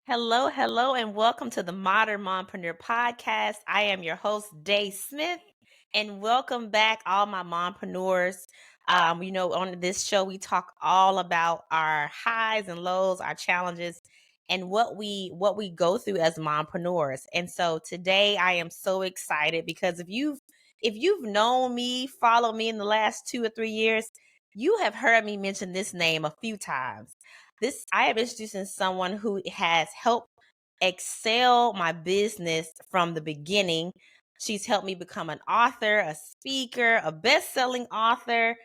Hello, hello, and welcome to the Modern Mompreneur Podcast. I am your host, Day Smith, and welcome back, all my mompreneurs. On this show, we talk all about our highs and lows, our challenges, and what we go through as mompreneurs. And so today, I am so excited because if you've known me, followed me in the last 2 or 3 years, you have heard me mention this name a few times. I am introducing someone who has helped excel my business from the beginning. She's helped me become an author, a speaker, a best-selling author,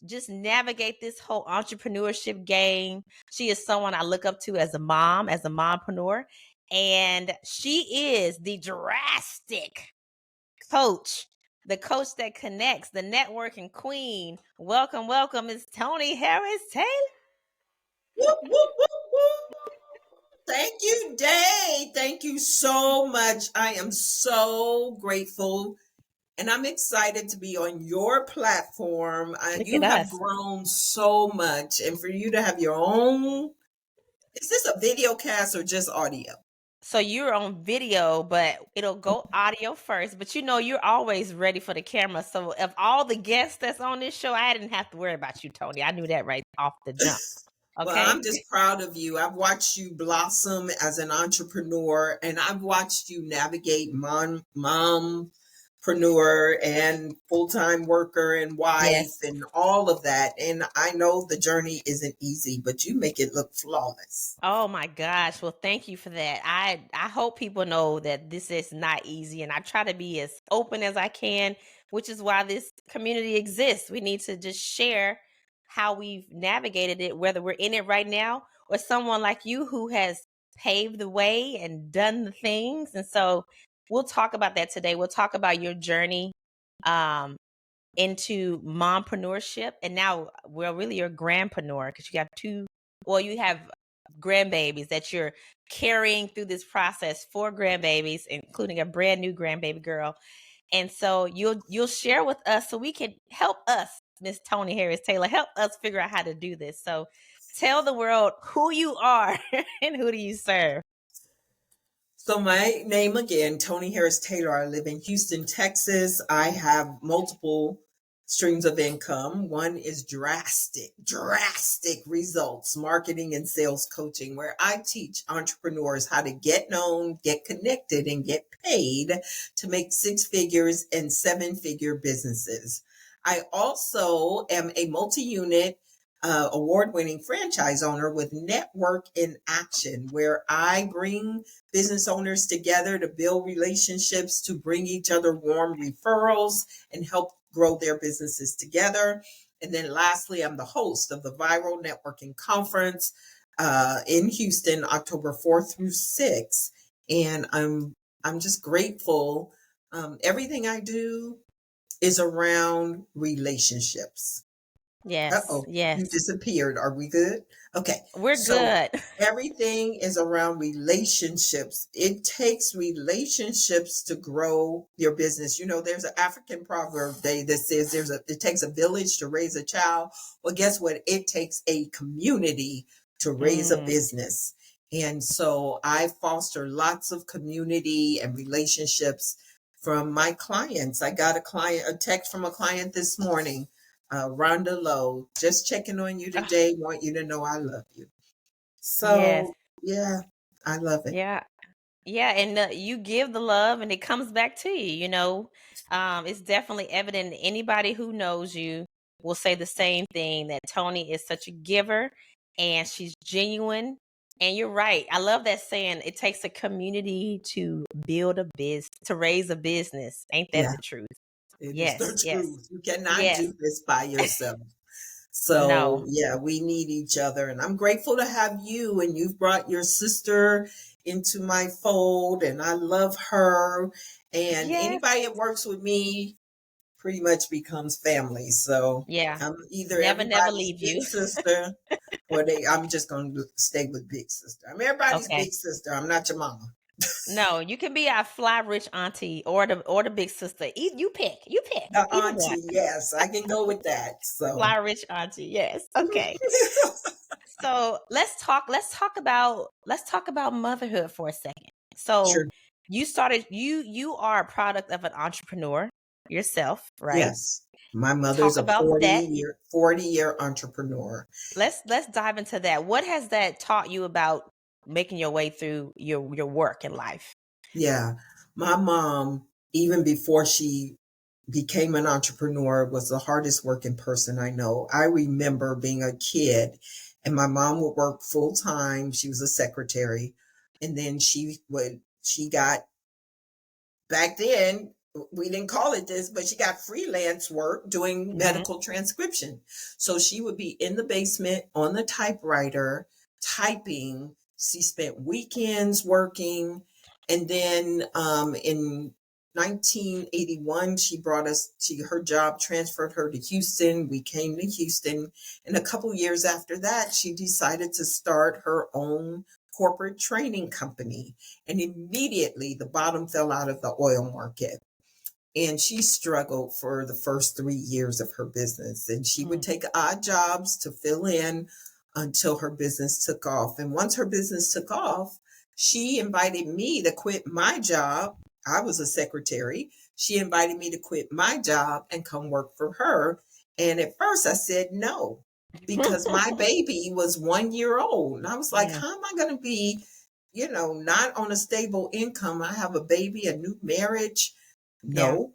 just navigate this whole entrepreneurship game. She is someone I look up to as a mom, as a mompreneur, and she is the drastic coach, the coach that connects, the networking queen. Welcome, welcome, Miss Toni Harris Taylor. Whoop, whoop, whoop, whoop. Thank you, Day. Thank you so much. I am so grateful and I'm excited to be on your platform. Look You at have us. grown so much, and for you to have your own, is this a video cast or just audio? So you're on video, but it'll go audio first. But you're always ready for the camera. So of all the guests that's on this show, I didn't have to worry about you, Toni. I knew that right off the jump. Well, Okay. I'm just proud of you. I've watched you blossom as an entrepreneur, and I've watched you navigate mompreneur and full-time worker and wife Yes. and all of that. And I know the journey isn't easy, but you make it look flawless. Oh my gosh. Well, thank you for that. I hope people know that this is not easy, and I try to be as open as I can, which is why this community exists. We need to just share how we've navigated it, whether we're in it right now or someone like you who has paved the way and done the things. And so we'll talk about that today. We'll talk about your journey um into mompreneurship, and now we're really your grandpreneur because you have grandbabies that you're carrying through this process, 4 grandbabies, including a brand new grandbaby girl. And so you'll share with us so we can help us, Miss Toni Harris Taylor, help us figure out how to do this. So tell the world who you are and who do you serve. So my name again, Toni Harris Taylor. I live in Houston, Texas. I have multiple streams of income. One is drastic results, marketing and sales coaching, where I teach entrepreneurs how to get known, get connected, and get paid to make 6 figures and 7-figure businesses. I also am a multi-unit award-winning franchise owner with Network in Action, where I bring business owners together to build relationships, to bring each other warm referrals and help grow their businesses together. And then lastly, I'm the host of the Viral Networking Conference in Houston, October 4th through 6th. And I'm just grateful. Everything I do is around relationships. Yes, Uh-oh, you yes. disappeared. Are we good? Okay. We're So good. everything is around relationships. It takes relationships to grow your business. You know, there's an African proverb that says it takes a village to raise a child. Well, guess what? It takes a community to raise a Mm, business. And so I foster lots of community and relationships from my clients. I got a text from a client this morning, Rhonda Lowe, just checking on you ah, today. Want you to know I love you. yes. So, yeah, I love it. Yeah. Yeah, and you give the love and it comes back to you, it's definitely evident. Anybody who knows you will say the same thing, that Toni is such a giver and she's genuine. And you're right. I love that saying, it takes a community to build a business, to raise a business. Ain't that Yeah, the truth? it is the Yes, yes, truth. You cannot yes. do this by yourself. So, No. yeah, we need each other. And I'm grateful to have you. And you've brought your sister into my fold, and I love her. And Yes. anybody that works with me pretty much becomes family. So Yeah. I'm either Never everybody's leave big you. sister or I'm just going to stay with big sister. I'm everybody's Okay. big sister. I'm not your mama. No, you can be our fly rich auntie or the big sister. You pick. You pick. The Either one. auntie, yes, I can go with that. So Fly rich auntie. Yes. Okay. So let's talk about motherhood for a second. So sure. you are a product of an entrepreneur yourself, right? Yes. My mother's Talk a about that. 40-year entrepreneur. Let's dive into that. What has that taught you about making your way through your work in life? Yeah. My mom, even before she became an entrepreneur, was the hardest working person I know. I remember being a kid and my mom would work full time. She was a secretary. And then she got, back then, we didn't call it this, but she got freelance work doing Mhm. medical transcription. So she would be in the basement on the typewriter typing. She spent weekends working. And then in 1981, she brought us to her job, transferred her to Houston. We came to Houston. And a couple years after that, she decided to start her own corporate training company. And immediately the bottom fell out of the oil market. And she struggled for the first 3 years of her business. And she would Mm. take odd jobs to fill in until her business took off. And once her business took off, she invited me to quit my job. I was a secretary. She invited me to quit my job and come work for her. And at first I said no, because my baby was 1 year old. And I was like, Yeah. how am I going to be, not on a stable income? I have a baby, a new marriage. Yeah. No.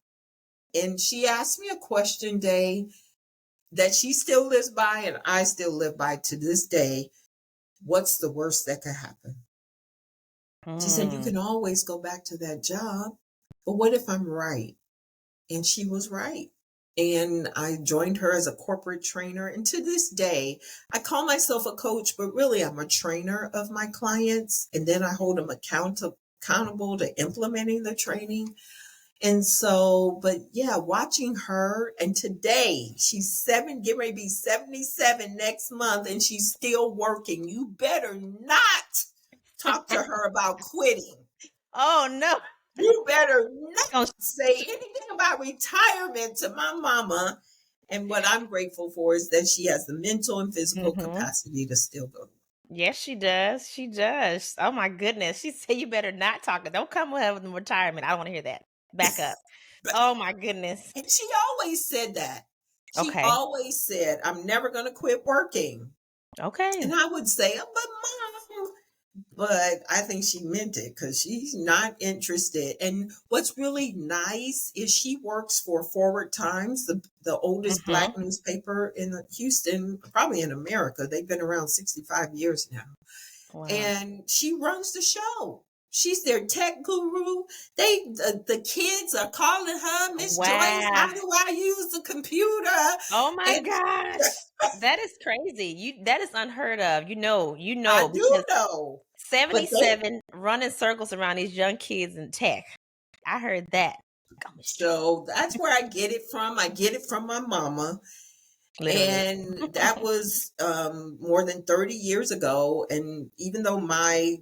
And she asked me a question, Day, that she still lives by and I still live by to this day. What's the worst that could happen? She said, you Mm. can always go back to that job. But what if I'm right? And she was right. And I joined her as a corporate trainer. And to this day, I call myself a coach, but really I'm a trainer of my clients. And then I hold them accountable to implementing the training. And so, but yeah, watching her, and today she's getting ready to be 77 next month, and she's still working. You better not talk to her about quitting. Oh no. You better not Oh, say anything about retirement to my mama. And what I'm grateful for is that she has the mental and physical mhm. capacity to still go to work. Yes, she does. She does. Oh my goodness. She said you better not talk. Don't come with her with retirement. I don't want to hear that. Back up. But, Oh my goodness. and she always said that. She Okay. always said, I'm never going to quit working. Okay. And I would say, oh, but mom, but I think she meant it because she's not interested. And what's really nice is she works for Forward Times, the oldest Mhm. Black newspaper in Houston, probably in America. They've been around 65 years now. Wow. And she runs the show. She's their tech guru. The kids are calling her Miss Joyce. Wow. How do I use the computer? Oh my And gosh. That is crazy. That is unheard of. I do Because know, but they 77 running circles around these young kids in tech. I heard that. Go, Miss Joy. so that's where I get it from. I get it from my mama. Literally. And that was more than 30 years ago. And even though my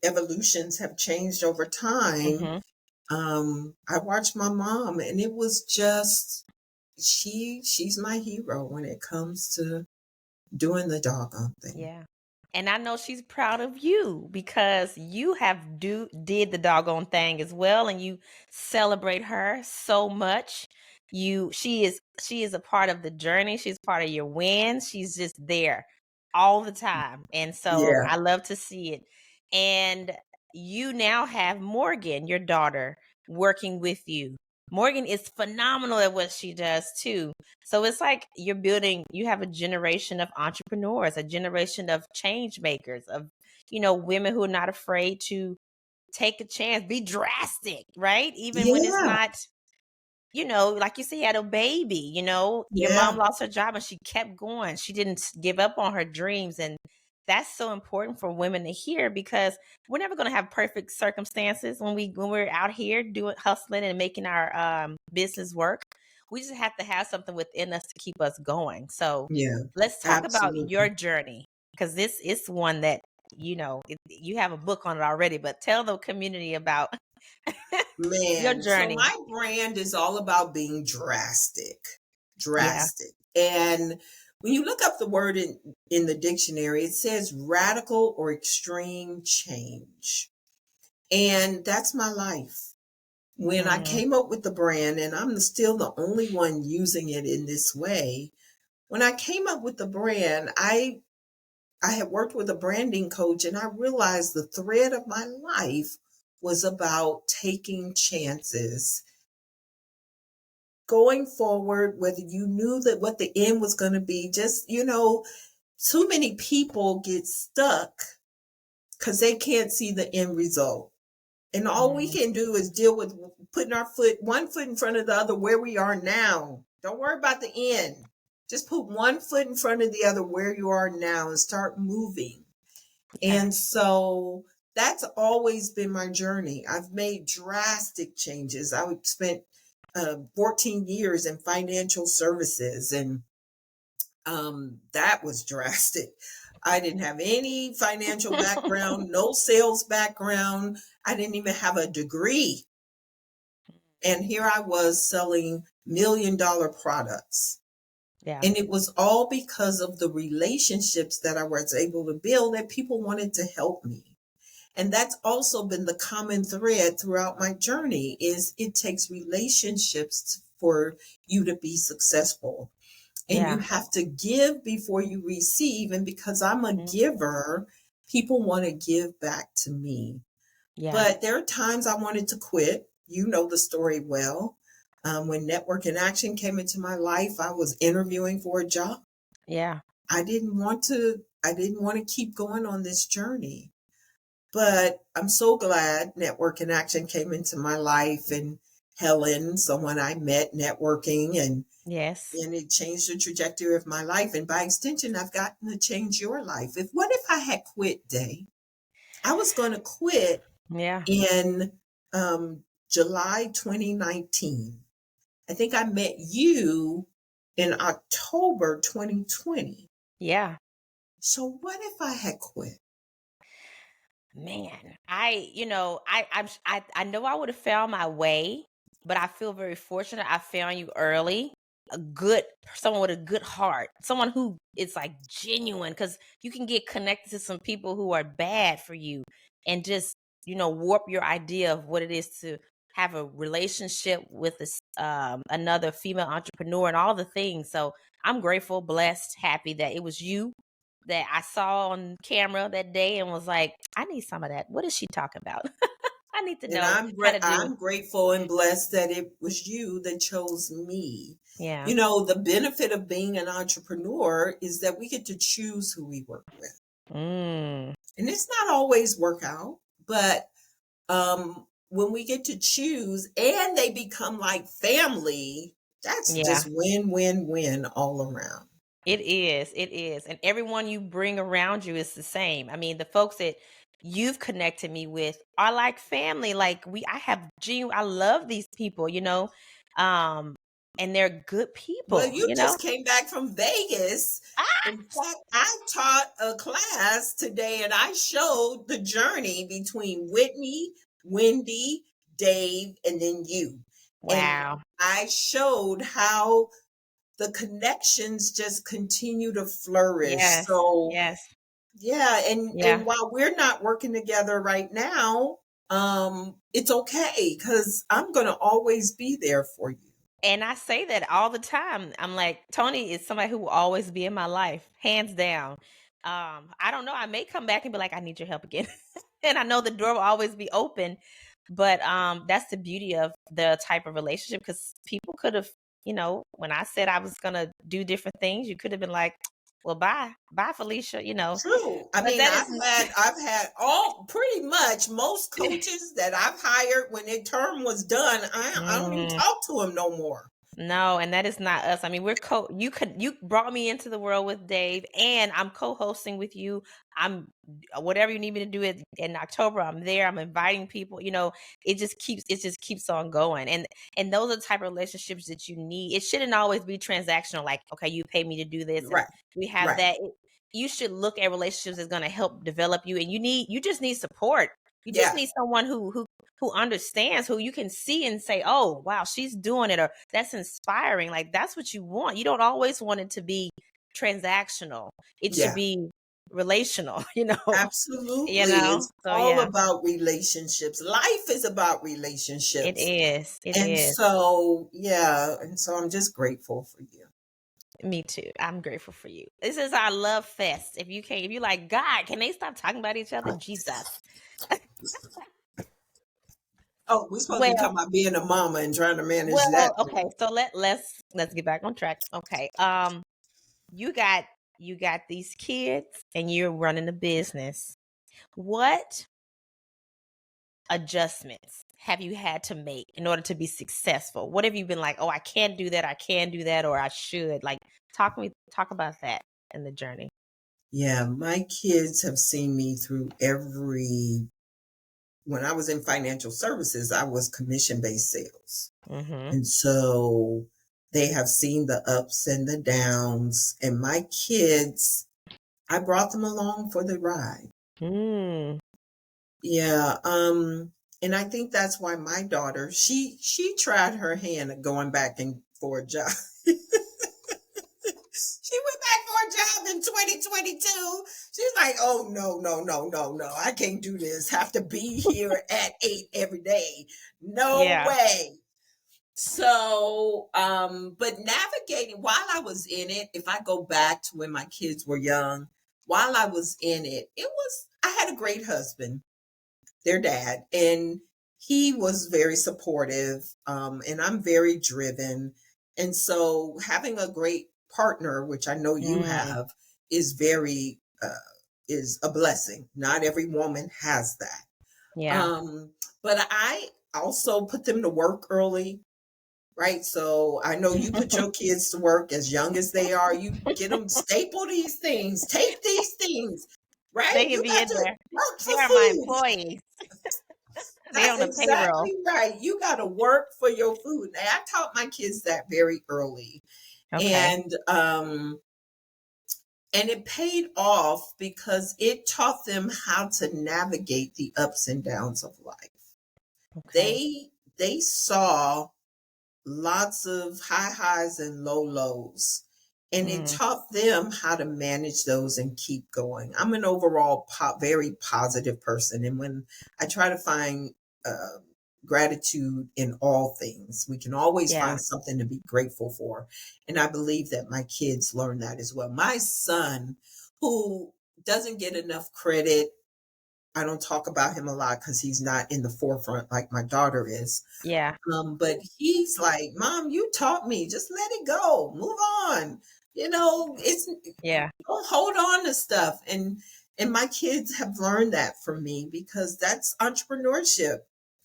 evolutions have changed over time, Mhm. I watched my mom, and it was just she's my hero when it comes to doing the doggone thing. Yeah. And I know she's proud of you because you have did the doggone thing as well, and you celebrate her so much. She is a part of the journey. She's part of your wins. She's just there all the time. And so Yeah, I love to see it. And you now have Morgan, your daughter, working with you. Morgan is phenomenal at what she does too. So it's like you have a generation of entrepreneurs, a generation of change makers, of, women who are not afraid to take a chance, be drastic, right? Even when it's yeah, not, like you said, you had a baby, your yeah, mom lost her job and she kept going. She didn't give up on her dreams. And that's so important for women to hear because we're never going to have perfect circumstances when we're out here doing hustling and making our business work. We just have to have something within us to keep us going. So yeah, let's talk about your absolutely. journey because this is one that you have a book on it already, but tell the community about your Man, so journey. my brand is all about being drastic. Yeah. Drastic. And when you look up the word in the dictionary, it says radical or extreme change. And that's my life. When I Mm, came up with the brand, and I'm still the only one using it in this way, when I came up with the brand, I had worked with a branding coach, and I realized the thread of my life was about taking chances, going forward, whether you knew that what the end was going to be. Just, too many people get stuck because they can't see the end result. And all we mm, can do is deal with putting our one foot in front of the other where we are now. Don't worry about the end. Just put one foot in front of the other where you are now and start moving. yeah. And so that's always been my journey. I've made drastic changes. I spent 14 years in financial services, and that was drastic. I didn't have any financial background, no sales background. I didn't even have a degree. And here I was selling $1 million products. Yeah. And it was all because of the relationships that I was able to build, that people wanted to help me. And that's also been the common thread throughout my journey, is it takes relationships for you to be successful. And you Yeah. have to give before you receive. And because I'm a Mm, giver, people want to give back to me. yeah. But there are times I wanted to quit. You know the story well. When Network in Action came into my life, I was interviewing for a job. Yeah. I didn't want to keep going on this journey. But I'm so glad Network in Action came into my life, and Helen, someone I met networking, Yes. and it changed the trajectory of my life. And by extension, I've gotten to change your life. What if I had quit, Day? I was going to quit Yeah. in July 2019. I think I met you in October 2020. Yeah. So what if I had quit? Man, I know I would have found my way, but I feel very fortunate I found you early. A good Someone with a good heart, someone who is like genuine, because you can get connected to some people who are bad for you and just warp your idea of what it is to have a relationship with another female entrepreneur and all the things. So I'm grateful, blessed, happy that it was you that I saw on camera that day and was like, I need some of that. What is she talking about? I need to And know how to do. I'm grateful and blessed that it was you that chose me. Yeah. The benefit of being an entrepreneur is that we get to choose who we work with. Mm, And it's not always work out, but when we get to choose and they become like family, that's yeah. just win, win, win all around. It is. It is. And everyone you bring around you is the same. I mean, the folks that you've connected me with are like family. Like I have genuine, I love these people, um, and they're good Well, people, you just came back from Vegas. Ah, In fact, I taught a class today, and I showed the journey between Whitney, Wendy, Dave, and then you. And wow. I showed how the connections just continue to flourish. Yes. So, Yes. yeah, and Yeah. while we're not working together right now, it's okay, because I'm going to always be there for you. And I say that all the time. I'm like, Toni is somebody who will always be in my life, hands down. I don't know. I may come back and be like, I need your help again. And I know the door will always be open. But that's the beauty of the type of relationship, because people could have, when I said I was gonna do different things, you could have been like, well, bye. Bye, Felicia. True. I But mean, that is I've had all pretty much most coaches that I've hired, when their term was done, I don't even Mm. talk to them no more. No, and that is not us. I mean, you brought me into the world with Dave, and I'm co-hosting with you. I'm whatever you need me to do in October, I'm there. I'm inviting people. It just keeps on going. And those are the type of relationships that you need. It shouldn't always be transactional, like, okay, you pay me to do this and Right. we have Right. that. you should look at relationships as going to help develop you, and you just need support. You just Yeah. need someone who understands, who you can see and say, oh wow, she's doing it, or that's inspiring. Like, that's what you want. You don't always want it to be transactional. It should Yeah. be relational, you Absolutely. know? It's So all yeah, about relationships. Life is about it relationships. is. It And is. so, yeah. And so I'm just grateful for you. Me too. I'm grateful for you. This is our love fest. If you like, God, can they stop talking about each other? Jesus. Oh, we're supposed to be Well, talking about being a mama and trying to manage that. okay. So let's get back on track. Okay. You got these kids and you're running a business. What adjustments have you had to make in order to be successful? What have you been like, oh, I can't do that, I can do that, or I should? Like, talk about that in the journey. Yeah, my kids have seen me through when I was in financial services, I was commission-based sales. Mm-hmm. And so they have seen the ups and the downs. And my kids, I brought them along for the ride. Mm. Yeah. And I think that's why my daughter, she tried her hand at going back for a job. She went back for a job in 2022. She's like, oh, no, no, no, no, no. I can't do this. Have to be here at 8 every day. No Yeah. way. So, but navigating while I was in it, if I go back to when my kids were young, while I was in it, I had a great husband, their dad, and he was very supportive. And I'm very driven. And so having a great partner, which I know you Mm. have, is is a blessing. Not every woman has that. Yeah. But I also put them to work early, right? So I know you put your kids to work as young as they are. You get them staple these things, take these things, right? They can You be got in to there. work They for are my food. employees. They That's on the payroll. exactly right. You got to work for your food. And I taught my kids that very early. Okay. And it paid off because it taught them how to navigate the ups and downs of life. Okay. They saw lots of high highs and low lows. And it Mm. taught them how to manage those and keep going. I'm an overall very positive person. And when I try to find uh, gratitude in all things, we can always Yeah. find something to be grateful for. And I believe that my kids learn that as well. My son, who doesn't get enough credit, I don't talk about him a lot because he's not in the forefront like my daughter is. Yeah. But he's like, Mom, you taught me. Just let it go. Move on. It's Yeah. don't hold on to stuff. And my kids have learned that from me because that's entrepreneurship.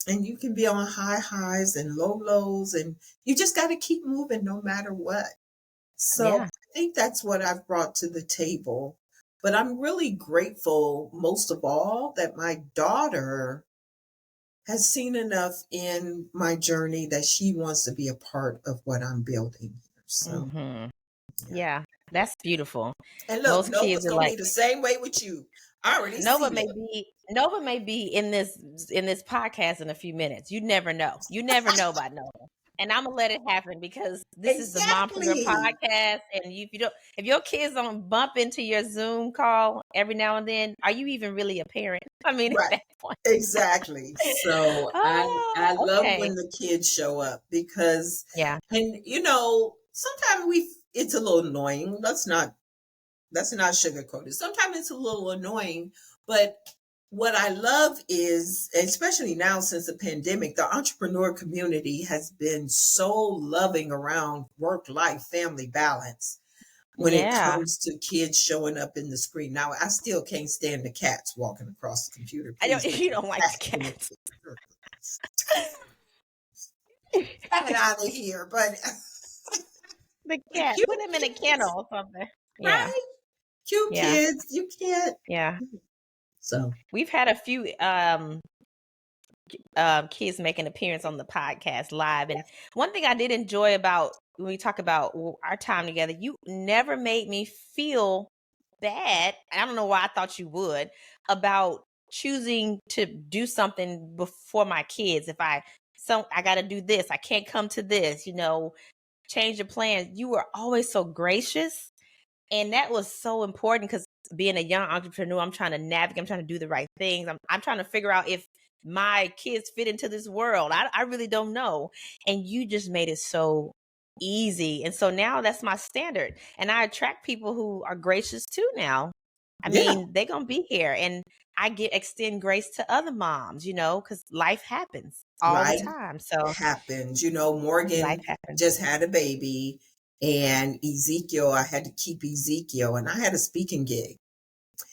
And you can be on high highs and low lows, and you just got to keep moving no matter what. So Yeah. I think that's what I've brought to the table. But I'm really grateful, most of all, that my daughter has seen enough in my journey that she wants to be a part of what I'm building here. So, Mm-hmm. yeah. Yeah. That's beautiful. And look, Most kids Nova's are going to like, be the same way with you. I already see that. Nova may be in this podcast in a few minutes. You never know. You never know about Nova. And I'm gonna let it happen because this is the Mompreneur Exactly. podcast. And if your kids don't bump into your Zoom call every now and then, are you even really a parent? I mean, at Right. that point. Exactly. So I Oh, love okay. when the kids show up because, Yeah. and sometimes it's a little annoying. That's not sugarcoated. Sometimes it's a little annoying, but what I love is, especially now since the pandemic, the entrepreneur community has been so loving around work life family balance when it Yeah. comes to kids showing up in the screen. Now, I still can't stand the cats walking across the computer. I don't Please get you the don't like the cat in cats. cat out of here. But The the cat. cute Put him in a kids, kennel or something. Yeah. right? Cute Yeah. kids, you can't. Yeah. So, We've had a few kids make an appearance on the podcast live. And one thing I did enjoy about when we talk about our time together, you never made me feel bad. I don't know why I thought you would about choosing to do something before my kids. If I got to do this, I can't come to this, change your plans. You were always so gracious. And that was so important because being a young entrepreneur, I'm trying to navigate, I'm trying to do the right things. I'm trying to figure out if my kids fit into this world. I really don't know. And you just made it so easy. And so now that's my standard. And I attract people who are gracious too now. I Yeah, mean, they're going to be here. And I extend grace to other moms, because life happens all the life time. So happens. You know, life Morgan happens. just had a baby, and Ezekiel, I had to keep Ezekiel, and I had a speaking gig.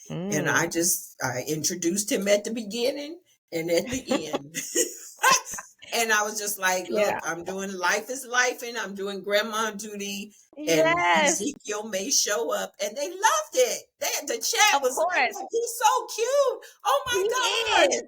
And Mm. I introduced him at the beginning and at the end. And I was just like, look, Yeah. I'm doing life is life, and I'm doing grandma duty, and Yes, Ezekiel may show up. And they loved it. The chat of was like, course. he's so cute. Oh He my gosh. is.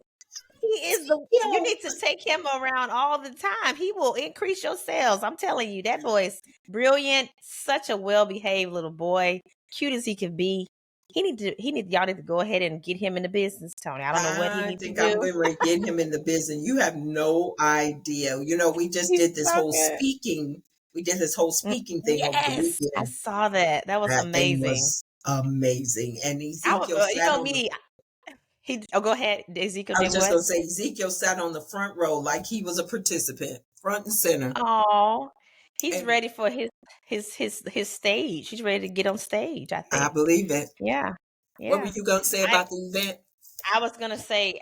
He is you Ezekiel. need to take him around all the time. He will increase your sales. I'm telling you, that boy's brilliant, such a well-behaved little boy, cute as he can be. Y'all need to go ahead and get him in the business, Tony. I don't know what he I needs to think I'm do. going to get him in the business. You have no idea. You know, we just He's did this so whole good. speaking. We did this whole speaking thing over the Yes, I weekend. saw that. That was That thing amazing. was amazing. And Ezekiel You sat know on the, me. Go ahead. Ezekiel I did was just what? going to say, Ezekiel sat on the front row like he was a participant, front and center. Oh, he's And ready for his stage. He's ready to get on stage, I I think. believe it. Yeah. What were Yeah. you going to say I about the event? I was gonna say,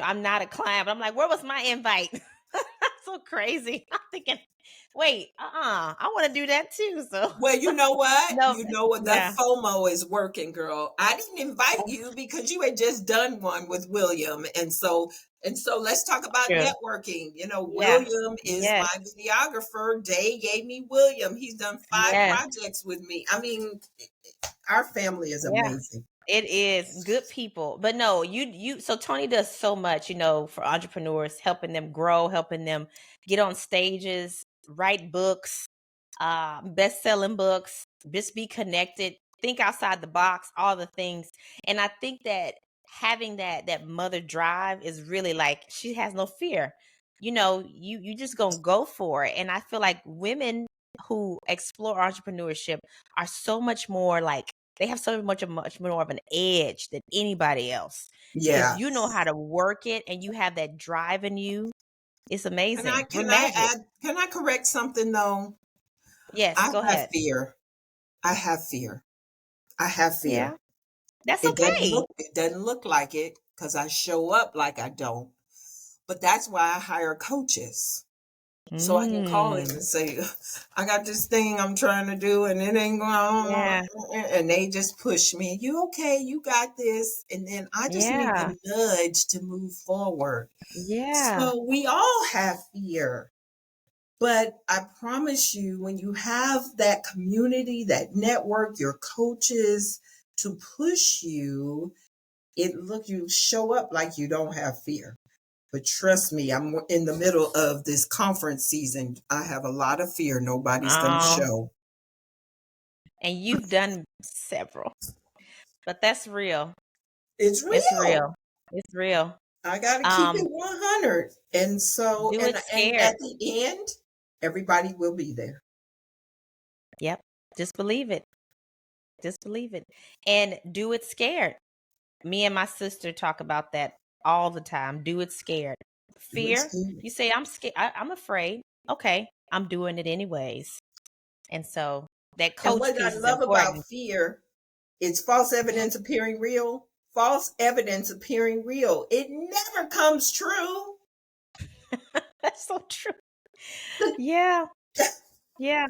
I'm not a client, but I'm like, where was my invite? So crazy. I'm thinking, wait, I want to do that too. So Well, you know what? no, You know what? That yeah, FOMO is working, girl. I didn't invite you because you had just done one with William. And so let's talk about true. networking. You know, Yeah. William is Yes. my videographer. Day gave me William. He's done 5 Yes. projects with me. I mean, our family is Yeah. amazing. It is good people. But no, so Tony does so much, for entrepreneurs, helping them grow, helping them get on stages, write books, best-selling books, just be connected, think outside the box, all the things. And I think that having that mother drive is really like she has no fear. You just gonna go for it. And I feel like women who explore entrepreneurship are so much more like they have so much more of an edge than anybody else because Yeah. you know how to work it and you have that drive in you. It's amazing. We're magic. Can I correct something though? Yes, I go have ahead. fear. I have fear. I have Yeah, fear. that's It doesn't okay. look like it because I show up like I don't. But that's why I hire coaches. So I can call them Mm, and say, I got this thing I'm trying to do and it ain't going on. yeah, And they just push me. You okay? You got this. And then I just need yeah, the nudge to move forward. yeah. So we all have fear. But I promise you, when you have that community, that network, your coaches to push you, you show up like you don't have fear. But trust me, I'm in the middle of this conference season. I have a lot of fear nobody's going to Oh, show. and you've done several, but that's real. It's It's real. real. It's real. I got to keep it Um, 100. And so, do it and scared. at the end, everybody will be there. Yep. Just believe it. Just believe it. And do it scared. Me and my sister talk about that all the time. Do it scared. Fear. You say, I'm scared. I'm afraid. Okay. I'm doing it anyways. And so that And coach what I piece is love about important. fear, it's false evidence appearing real. False evidence appearing real. It never comes true. That's so true. Yeah. Yeah.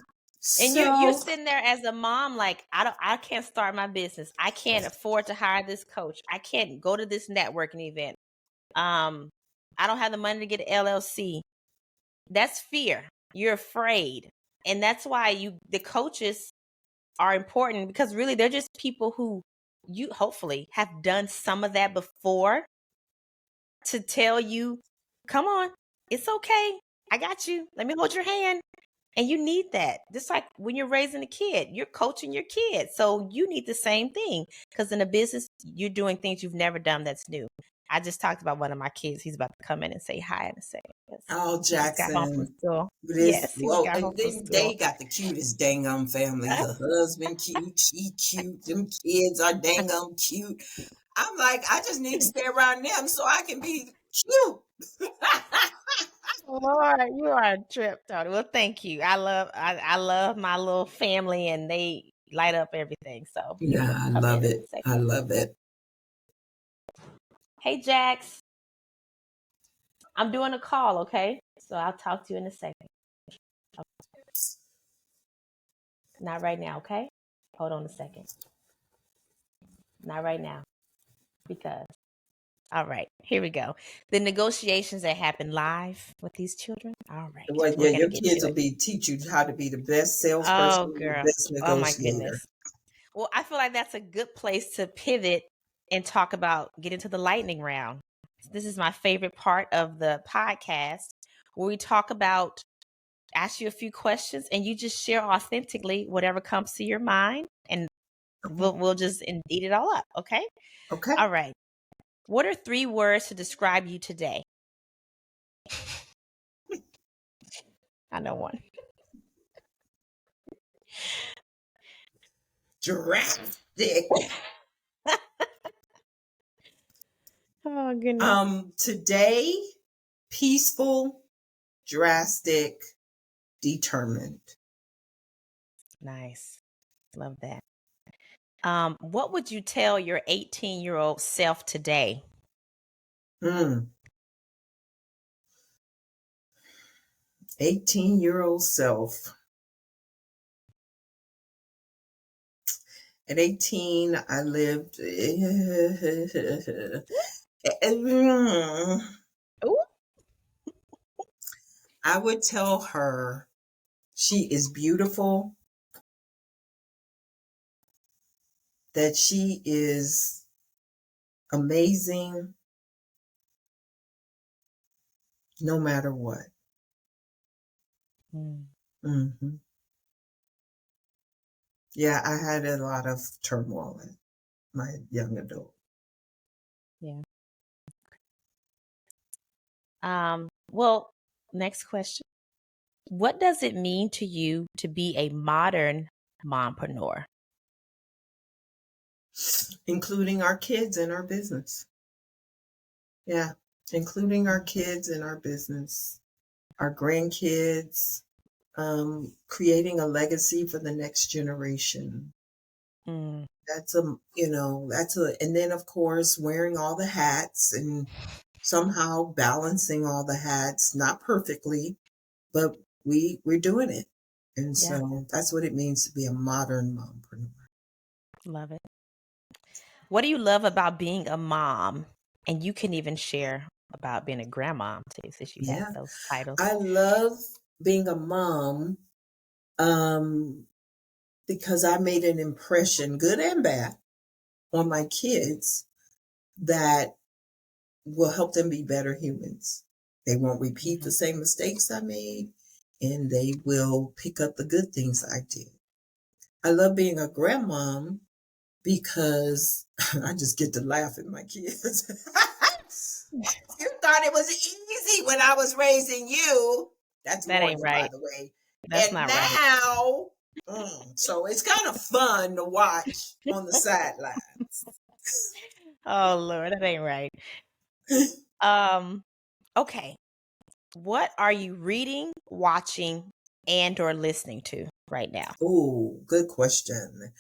And you're So, sitting there as a mom, like, I can't start my business. I can't afford to hire this coach. I can't go to this networking event. Um, I don't have the money to get an LLC. That's fear. You're afraid. And that's why the coaches are important because really they're just people who you hopefully have done some of that before to tell you, come on, it's okay. I got you. Let me hold your hand. And you need that. Just like when you're raising a kid, you're coaching your kid. So you need the same thing. Because in a business, you're doing things you've never done that's new. I just talked about one of my kids. He's about to come in and say hi in a second. Yes. Oh, He just got home from Jackson. school. This, Yes, he just well, got home and from they school. got the cutest dang family. The husband cute, she cute, them kids are dang cute. I'm like, I just need to stay around them so I can be cute. Lord, you are a trip, Tony. Well, thank you. I love my little family and they light up everything. So he's Yeah, gonna I come in love a it. second. I love it. Hey Jax, I'm doing a call, okay? So I'll talk to you in a second. Not right now, okay? Hold on a second. Not right now. Because all right, here we go. The negotiations that happen live with these children. All right, Well, we're yeah, gonna your get kids to will it. be teach you how to be the best salesperson Oh and the girl. best Oh my negotiator. goodness. Well, I feel like that's a good place to pivot and talk about get into the lightning round. This is my favorite part of the podcast where we talk about ask you a few questions and you just share authentically whatever comes to your mind and Okay. we'll just eat it all up, okay? Okay. All right. What are 3 words to describe you today? I know one. Drastic. Oh goodness. Today, peaceful, drastic, determined. Nice. Love that. What would you tell your 18-year-old self today? 18-year-old self. At 18, I lived. Ooh. I would tell her she is beautiful, that she is amazing no matter what. Mm-hmm. Yeah, I had a lot of turmoil in my young adult. Yeah. Well, next question. What does it mean to you to be a modern mompreneur? Including our kids in our business. Yeah, including our kids in our business, our grandkids, creating a legacy for the next generation. Mm, That's and then of course wearing all the hats and somehow balancing all the hats, not perfectly, but we're doing it. And yeah, so that's what it means to be a modern mompreneur. love it. What do you love about being a mom? And you can even share about being a grandmom too, since you have Yeah, those titles. I love being a mom because I made an impression, good and bad, on my kids that will help them be better humans. They won't repeat the same mistakes I made, and they will pick up the good things I did. I love being a grandmom because I just get to laugh at my kids. You thought it was easy when I was raising you. That's That ain't Morgan, by right. the way. That's And not right. now, so it's kind of fun to watch on the sideline. Oh Lord, that ain't right. Okay. What are you reading, watching, and or listening to right now? Oh, good question.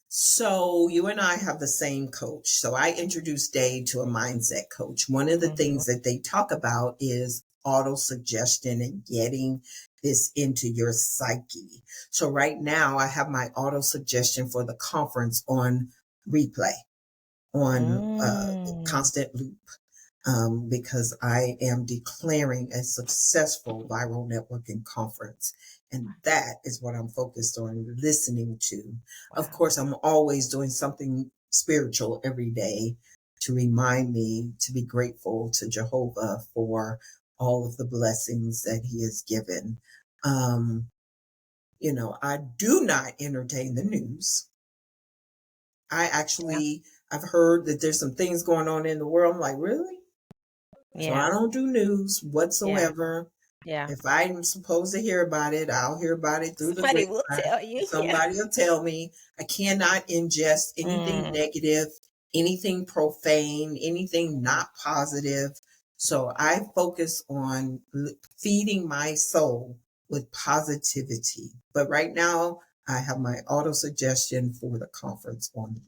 So you and I have the same coach. So I introduced Dave to a mindset coach. One of the Mhm. things that they talk about is auto suggestion and getting this into your psyche. So right now I have my auto suggestion for the conference on replay, on Mm, constant loop, because I am declaring a successful viral networking conference. And that is what I'm focused on listening to. Of wow. course, I'm always doing something spiritual every day to remind me to be grateful to Jehovah for all of the blessings that he has given. Um, I do not entertain the news. I've heard that there's some things going on in the world. I'm like, really? So I Yeah. don't do news Yeah. whatsoever. Yeah. If I'm supposed to hear about it, I'll hear about it through the Somebody will grapevine. tell you. Yeah. Somebody will tell me. I cannot ingest anything negative, anything profane, anything not positive. So I focus on feeding my soul with positivity. But right now, I have my auto suggestion for the conference on.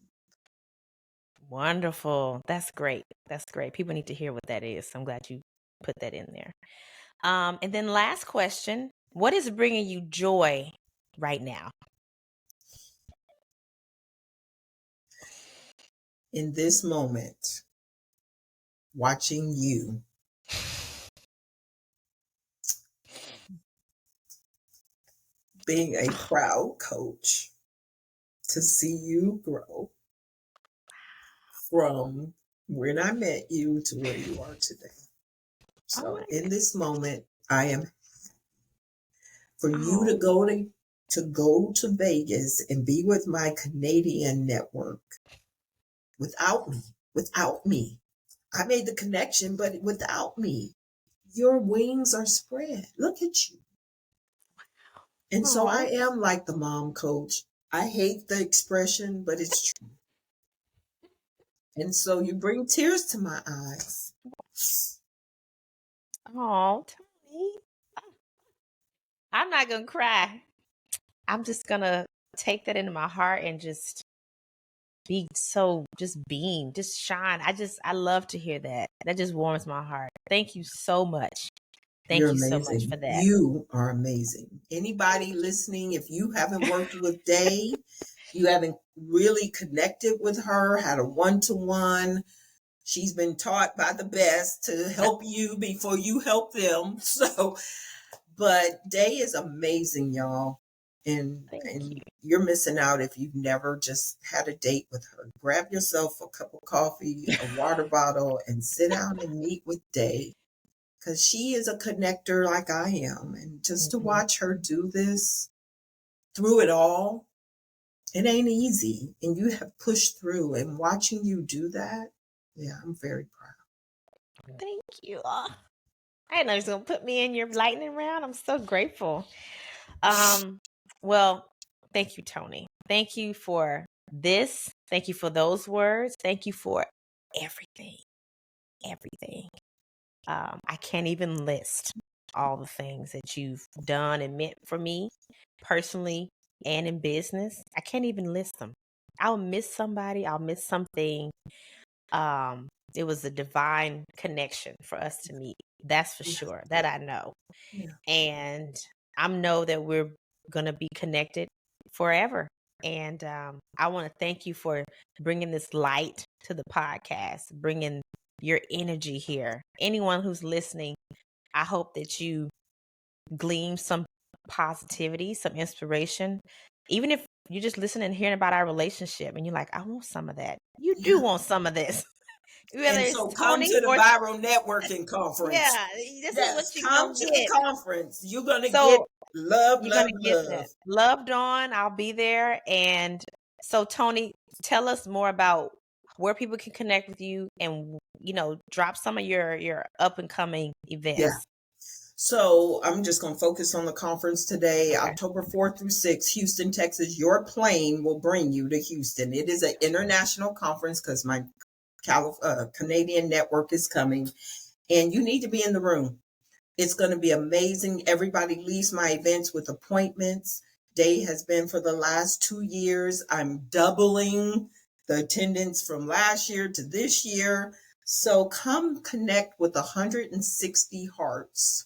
Wonderful. That's great. That's great. People need to hear what that is. I'm glad you put that in there. And then last question, what is bringing you joy right now? In this moment, watching you being a proud coach, to see you grow from when I met you to where you are today. Oh So my in goodness. this moment, I am for you Oh, to go to Vegas and be with my Canadian network without me. I made the connection, but without me, your wings are spread. Look at you. And so I oh, am like the mom coach. I hate the expression, but it's true. And so you bring tears to my eyes. oh, Tony. I'm not gonna cry. I'm just gonna take that into my heart and just just beam, just shine. I love to hear that. That just warms my heart. Thank you so much. You're Thank you so much amazing. for that. You are amazing. Anybody listening, if you haven't worked with Day, you haven't really connected with her, had a one-to-one, she's been taught by the best to help you before you help them. So, but Day is amazing, y'all. Thank you. And you're missing out if you've never just had a date with her. Grab yourself a cup of coffee, a water bottle, and sit down and meet with Day, because she is a connector like I am. And just to Mhm. watch her do this through it all, it ain't easy. And you have pushed through, and watching you do that, yeah, I'm very proud. Thank you. I didn't know you was gonna put me in your lightning round. I'm so grateful. Well, thank you, Toni. Thank you for this. Thank you for those words. Thank you for everything. Everything. I can't even list all the things that you've done and meant for me personally and in business. I can't even list them. I'll miss somebody, I'll miss something. It was a divine connection for us to meet. That's for Yeah, sure. That I know. yeah, And I know that we're going to be connected forever. And I want to thank you for bringing this light to the podcast, bringing your energy here. Anyone who's listening, I hope that you glean some positivity, some inspiration. Even if you're just listening and hearing about our relationship and you're like, I want some of that. You do yeah. want some of this. Whether And it's so come Toni to the or, viral networking conference. yeah, this is what Yes, you're come going to to the get. conference. You're going to get So love, you're going love, to get love. that. Loved on, I'll be there. And so, Toni, tell us more about where people can connect with you and, drop some of your up and coming Yeah. events. So I'm just going to focus on the conference today, Okay. October 4th through 6th, Houston, Texas. Your plane will bring you to Houston. It is an international conference because my Canadian network is coming, and you need to be in the room. It's going to be amazing. Everybody leaves my events with appointments. Day has been for the last 2 years. I'm doubling the attendance from last year to this year. So come connect with 160 hearts.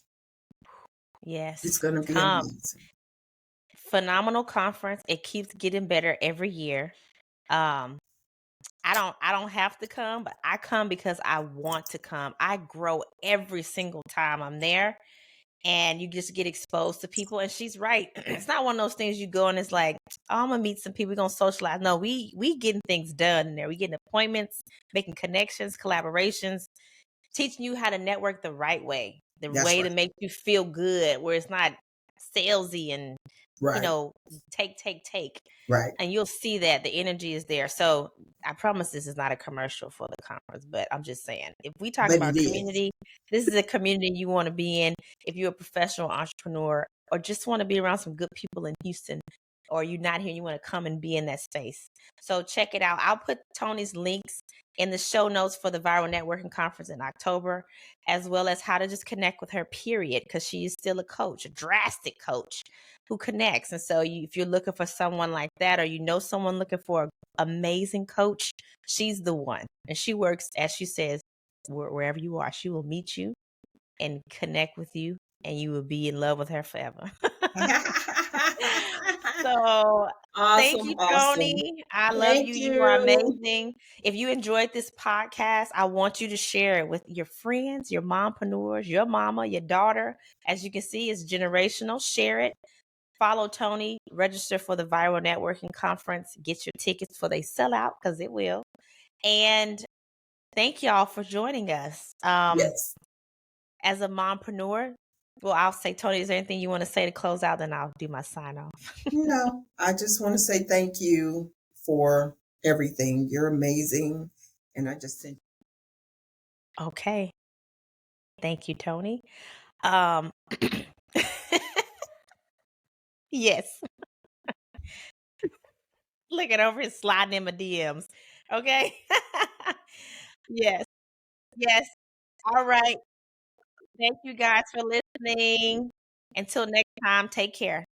It's Yes. going to be Come. amazing. Phenomenal conference. It keeps getting better every year. Um, I don't have to come, but I come because I want to come. I grow every single time I'm there. And you just get exposed to people. And she's right. It's not one of those things you go and it's like, oh, I'm gonna meet some people, we're gonna socialize. No, we getting things done in there. We getting appointments, making connections, collaborations, teaching you how to network the right way, the That's way to right. make you feel good, where it's not salesy and Right. take. Right. And you'll see that the energy is there. So I promise this is not a commercial for the conference, but I'm just saying, if we talk But it about is. community, this is a community you want to be in. If you're a professional entrepreneur or just want to be around some good people in Houston, or you're not here and you want to come and be in that space. So check it out. I'll put Toni's links in the show notes for the Viral Networking Conference in October, as well as how to just connect with her, period, because she is still a coach, a drastic coach who connects. And so if you're looking for someone like that, or you know someone looking for an amazing coach, she's the one. And she works, as she says, wherever you are. She will meet you and connect with you, and you will be in love with her forever. So thank you, Awesome. Awesome. Toni. I love you. Thank You are you. amazing. If you enjoyed this podcast, I want you to share it with your friends, your mompreneurs, your mama, your daughter. As you can see, it's generational. Share it. Follow Toni. Register for the Viral Networking Conference. Get your tickets before they sell out, because it will. And thank y'all for joining us. Yes. As a mompreneur, well, I'll say, Toni, is there anything you want to say to close out? Then I'll do my sign off. No, I just want to say thank you for everything. You're amazing. And I just think Okay. Thank you, Toni. Um, yes. Looking over and sliding in my DMs. Okay. Yes. Yes. All right. Thank you guys for listening. Until next time, take care.